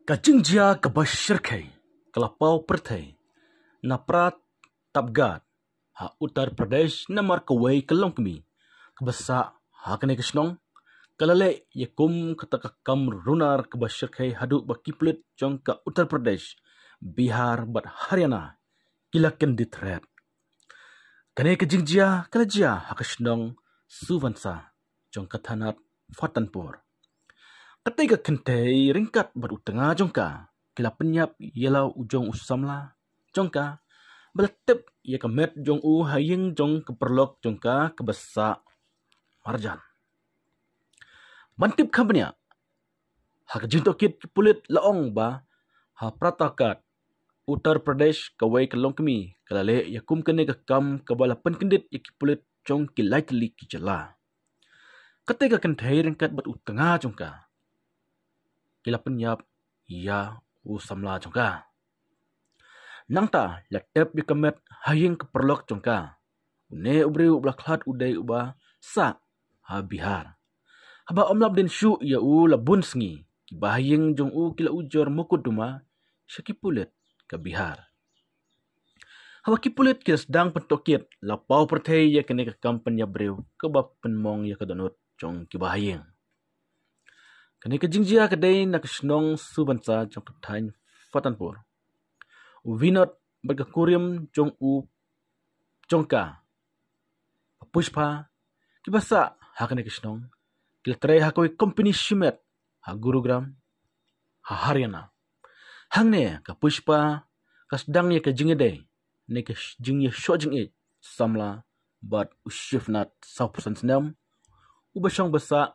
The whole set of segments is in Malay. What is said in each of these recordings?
Kajingjia kabashirkai, kalapau pertai, naprat tabgat, ha Uttar Pradesh namar kawai kalongkmi, kabasa hakane kisnong, kalale yakum katakakam runar kabashirkai haduk bakiplit jong ka Uttar Pradesh, Bihar bat Haryana, kilaken ditret. Kane kajingjia kalajia hakasnong suvansa jong kathanat Fatanpur. Ketika kentai ringkat berutengah jongka, kila penyap ialah ujung usamla jongka, beletep ia kemet jong haying jong keperlok jongka kebesa marjan. Bantip kabnya, hak jintokit pulit laong ba, ha pratakat, Uttar Pradesh kawai kelongkemi, kalale yakum kene kekam kabalapan kendit pulit jong kilai telik kijala. Ketika kentai ringkat berutengah jongka, kila penyap ia usamla jongka. Nangta latep yakamet haying keperlok jongka. Une ubri ublaklat udai uba sa ha Bihar. Haba omlap den syu ia labun sengi. Kibahaying jong kila ujor mukuduma syakipulit ke Bihar. Haba kipulit kila sedang pentokit lapau pertai ya kene ke kampen ya brew kebab penmong ya kedonut jong kibahaying. Kani kajingjia kedai nak senong subansa jong ketany Fatanpur. Uvinot berkekurim jong jongka. Pushpa kibasa hakane kisnong. Kiltray hakoi company shimet ha Gurugram ha Haryana. Hangne ka Pushpa kasdang ya kajingedai. Ne kajingya shojing samla bat ushifnat 100% senam. Ubasong basa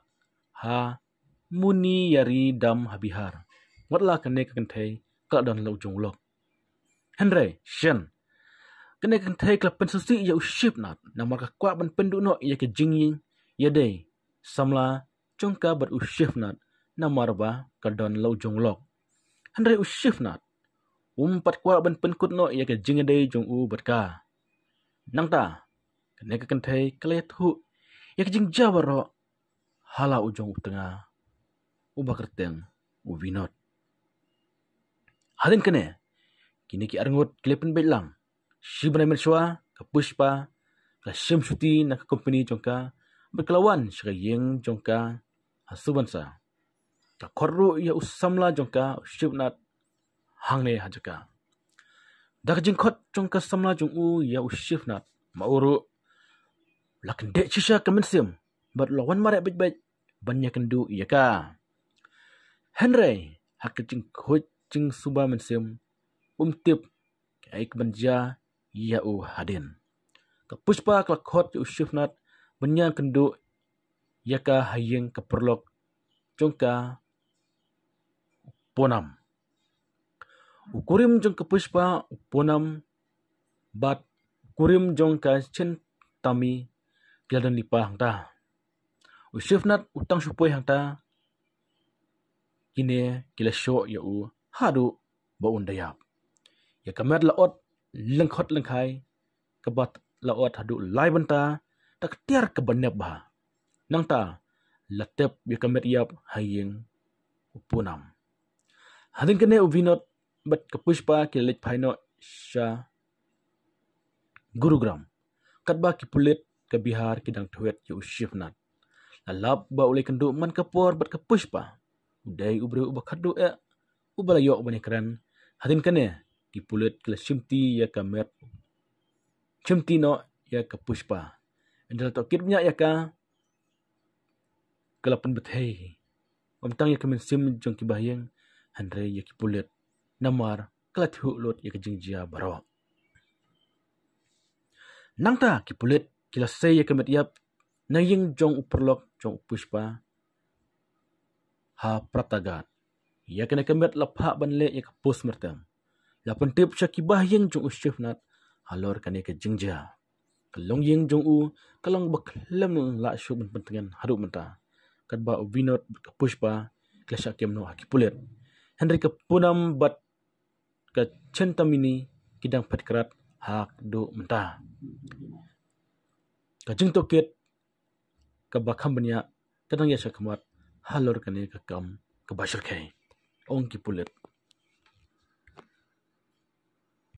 ha muni yari dam habihar. Watla kene kentai kalak dan lau jonglok. Henry, Shen. Kene kentai kalak pensusi ya uship nat. Namar kakwa ban penduk no ya kejingyin ya day. Samla jongka bat uship nat. Namar ba kadon lau jonglok. Henry uship nat. Umpat kwa ban penkut no ya kejingyin day jong batka. Nangta. Kene kentai kalak hu ya kejing jawaro hala ujong utengah. Ubakerteng uvinot. Hadin kene kini ki arngut klepen belang. Shibna mershwa ke Pushpa ke Shimshuti nak company jongka berkelawan syayeng jongka hasubansa. Ka korru ya usamla jongka shibnat hangne hajaka. Dak jingkot jongka samla jongu ya ushifnat mauru lakin dek cisha kemensim bat lawan marek baik-baik banyak kendu iya ka. Henry hakijing kucing suba mensim umtip kaik banja ia hadin. Ke Pushpa kelakot ushifnat banyak kendu yaka hayeng keperlok jongka ponam. Ukurim jong ke Pushpa ponam bat kurim jongka cin tami kiladan lipah hangta. Ushifnat utang supoi hangta kini kila syok ya hadu baun dayap. Ya kamer laot lengkot lengkai kebat laot hadu lai benta tak tiar kebanyak bah. Nangta latep ya kamer yap hayeng upunam. Hadin kene uvinot bat ke Pushpa kila lech paino sya Gurugram. Katba kipulit ke Bihar kidang tuet ya ushifnat. Lalap ba ulai kendu man kapor bat ke Pushpa. Udai ubri ubakadu ubalayok banikran. Hadin kene kipulit kila shimti ya kamet. Shimti no ya ke Pushpa. Endal tokir punya ya ka kelapan bethei. Pemtang ya kemensim jong kibahayeng Andre ya kipulit. Namar kelathu lot ya kejingjia barok. Nangta kipulit kila say ya kemet yap naying jong uperlok jong Pushpa ha pratagat. Ya kena kemet lapha banle ya kapus mertem. La pentip syakibah yang jong ushifnat halor kane ke jingja. Kalong yang jong kalong baklem la syub pentengan haru menta. Kadba uvinot ke Pushpa kila syakim no hakipulit. Henry ke punam bat ke centamini kidang petkrat hak do menta. Ka jing tokit ka bakam benya kadang ya syakamat halor kane ke kam ke bashir kai. Ong kipulit